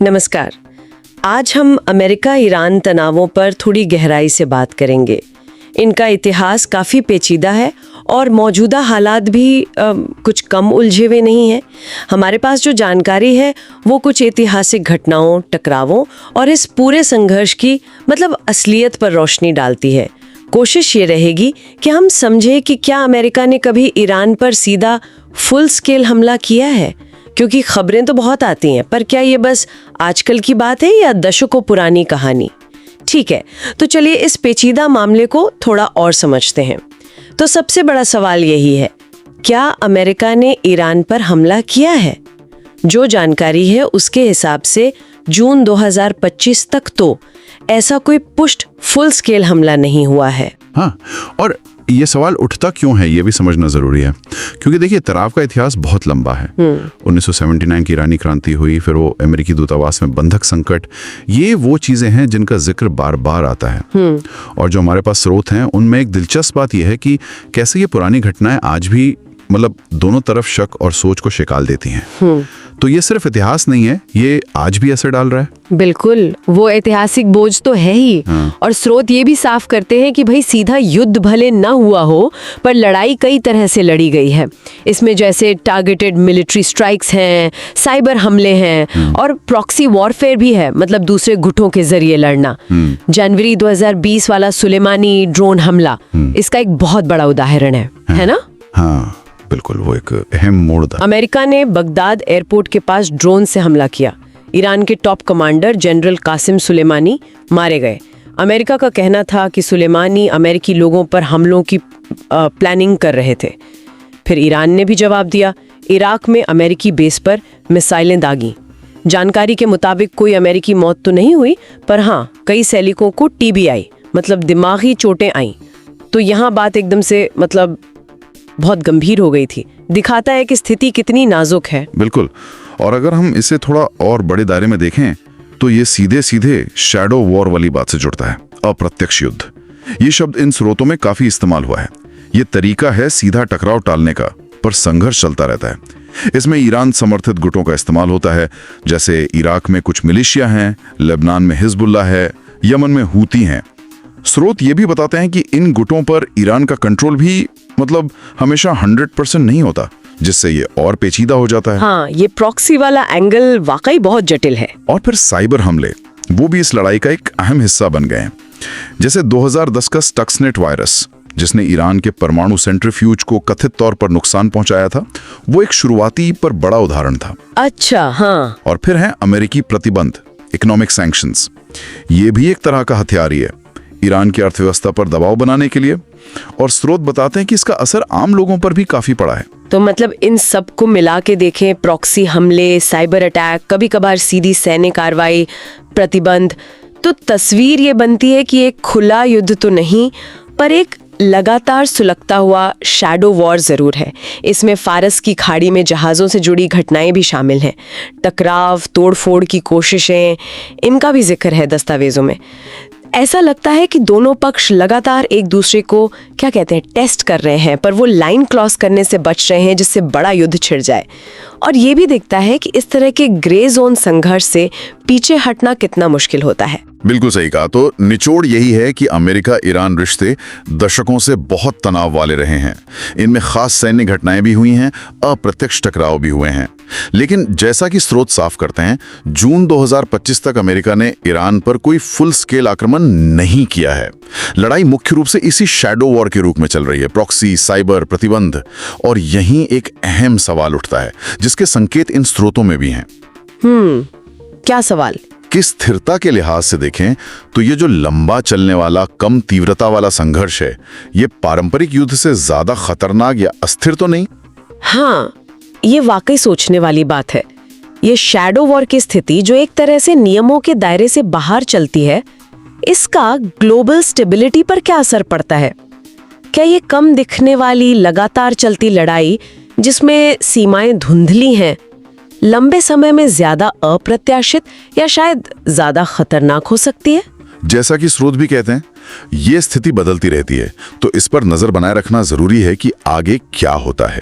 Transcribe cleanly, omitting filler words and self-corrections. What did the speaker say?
नमस्कार। आज हम अमेरिका ईरान तनावों पर थोड़ी गहराई से बात करेंगे। इनका इतिहास काफ़ी पेचीदा है और मौजूदा हालात भी कुछ कम उलझे हुए नहीं हैं। हमारे पास जो जानकारी है वो कुछ ऐतिहासिक घटनाओं, टकरावों और इस पूरे संघर्ष की असलियत पर रोशनी डालती है। कोशिश ये रहेगी कि हम समझें कि क्या अमेरिका ने कभी ईरान पर सीधा फुल स्केल हमला किया है, क्योंकि खबरें तो बहुत आती हैं, पर क्या ये बस आजकल की बात है या दशकों पुरानी कहानी। ठीक है, तो चलिए इस पेचीदा मामले को थोड़ा और समझते हैं। तो सबसे बड़ा सवाल यही है, क्या अमेरिका ने ईरान पर हमला किया है? जो जानकारी है उसके हिसाब से जून 2025 तक तो ऐसा कोई पुष्ट फुल स्केल हमला नहीं हुआ है। हाँ, और ये सवाल उठता क्यों है ये भी समझना जरूरी है, क्योंकि देखिए तनाव का इतिहास बहुत लंबा है। 1979 की ईरानी क्रांति हुई, फिर वो अमेरिकी दूतावास में बंधक संकट, ये वो चीजें हैं जिनका जिक्र बार बार आता है। और जो हमारे पास स्रोत हैं उनमें एक दिलचस्प बात यह है कि कैसे ये पुरानी घटनाएं आज भी दोनों तरफ शक और सोच को शिकाल देती हैं। तो ये सिर्फ इतिहास नहीं है, ये आज भी असर डाल रहा है। बिल्कुल, वो ऐतिहासिक बोझ तो है ही। और स्रोत ये भी साफ करते हैं कि भाई सीधा युद्ध भले न हुआ हो, पर लड़ाई कई तरह से लड़ी गई है। इसमें जैसे टारगेटेड मिलिट्री स्ट्राइक्स हैं, साइबर हमले हैं और प्रॉक्सी वॉरफेयर भी है, दूसरे गुटों के जरिए लड़ना। जनवरी 2020 वाला सुलेमानी ड्रोन हमला इसका एक बहुत बड़ा उदाहरण है ना? हाँ बिल्कुल, वो एक अहम मोड़ था। अमेरिका ने बगदाद एयरपोर्ट के पास ड्रोन से हमला किया। ईरान के top commander general Qasem Soleimani मारे गए। अमेरिका का कहना था कि सुलेमानी अमेरिकी लोगों पर हमलों की प्लानिंग कर रहे थे। फिर ईरान ने भी जवाब दिया। इराक में अमेरिकी बेस पर मिसाइलें दागी। जानकारी के मुताबिक कोई अमेरिकी मौत तो नहीं हुई, पर हाँ कई सैनिकों को टीबी आई, दिमागी चोटें आई। तो यहाँ बात एकदम से बहुत गंभीर हो गई थी। दिखाता है कि स्थिति कितनी नाजुक है। बिल्कुल, और अगर हम इसे थोड़ा और बड़े दायरे में देखें तो ये सीधे सीधे शैडो वॉर वाली बात से जुड़ता है। अप्रत्यक्ष युद्ध, ये शब्द इन स्रोतों में काफी इस्तेमाल हुआ है। ये तरीका है सीधा टकराव टालने का, पर संघर्ष चलता रहता है। इसमें ईरान समर्थित गुटों का इस्तेमाल होता है, जैसे इराक में कुछ मिलिशिया हैं, लेबनान में हिजबुल्लाह है, यमन में हूती हैं। स्रोत ये भी बताते हैं कि इन गुटों पर ईरान का कंट्रोल भी हमेशा 100% नहीं होता, जिससे ये और पेचीदा हो जाता है। हाँ, ये प्रॉक्सी वाला एंगल वाकई बहुत जटिल है। और फिर साइबर हमले, वो भी इस लड़ाई का एक अहम हिस्सा बन गए हैं। जैसे 2010 का स्टक्सनेट वायरस, जिसने ईरान के परमाणु सेंट्रीफ्यूज को कथित तौर पर नुकसान पहुंचाया था, वो एक शुरुआती पर बड़ा उदाहरण था। अच्छा, हाँ। और फिर है अमेरिकी प्रतिबंध, इकोनॉमिक सैंक्शंस। ये भी एक तरह का हथियार ही है, ईरान की अर्थव्यवस्था पर दबाव बनाने के लिए। और स्रोत बताते हैं कि इसका असर आम लोगों पर भी काफी पड़ा है। तो इन सब को मिला के देखें, प्रॉक्सी हमले, साइबर अटैक, कभी कभार सीधी सैन्य कार्रवाई, प्रतिबंध, तो तस्वीर ये बनती है कि एक खुला युद्ध तो नहीं, पर एक लगातार सुलगता हुआ शैडो वॉर जरूर है। इसमें फारस की खाड़ी में जहाज़ों से जुड़ी घटनाएं भी शामिल हैं। टकराव, तोड़फोड़ की कोशिशें, इनका भी जिक्र है दस्तावेजों में। ऐसा लगता है कि दोनों पक्ष लगातार एक दूसरे को टेस्ट कर रहे हैं, पर वो लाइन क्रॉस करने से बच रहे हैं जिससे बड़ा युद्ध छिड़ जाए। और ये भी दिखता है कि इस तरह के ग्रे जोन संघर्ष से पीछे हटना कितना मुश्किल होता है। बिल्कुल सही कहा। तो निचोड़ यही है कि अमेरिका ईरान रिश्ते दशकों से बहुत तनाव वाले रहे हैं। इनमें खास सैन्य घटनाएं भी हुई हैं, अप्रत्यक्ष टकराव भी हुए हैं। लेकिन जैसा कि स्रोत साफ करते हैं, जून 2025 तक अमेरिका ने ईरान पर कोई फुल स्केल आक्रमण नहीं किया है। लड़ाई मुख्य रूप से इसी शैडो वॉर के रूप में चल रही है, प्रॉक्सी, साइबर, प्रतिबंध। और यहीं एक अहम सवाल उठता है, जिसके संकेत इन स्रोतों में भी हैं। क्या सवाल? कि स्थिरता के लिहाज से देखें तो ये जो लंबा चलने वाला, कम तीव्रता वाला संघर्ष है, ये पारंपरिक युद्ध से ज्यादा खतरनाक या अस्थिर तो नहीं? हाँ, ये वाकई सोचने वाली बात है। ये शैडो वॉर की स्थिति जो एक तरह से नियमों के दायरे से बाहर चलती है, इसका ग्लोबल स्टेबिलिटी पर क्या असर पड़ता है? क्या ये कम दिखने वाली लगातार चलती लड़ाई, जिसमें सीमाएं धुंधली हैं, लंबे समय में ज्यादा अप्रत्याशित या शायद ज्यादा खतरनाक हो सकती है? जैसा कि स्रोत भी कहते हैं, ये स्थिति बदलती रहती है, तो इस पर नजर बनाए रखना जरूरी है कि आगे क्या होता है।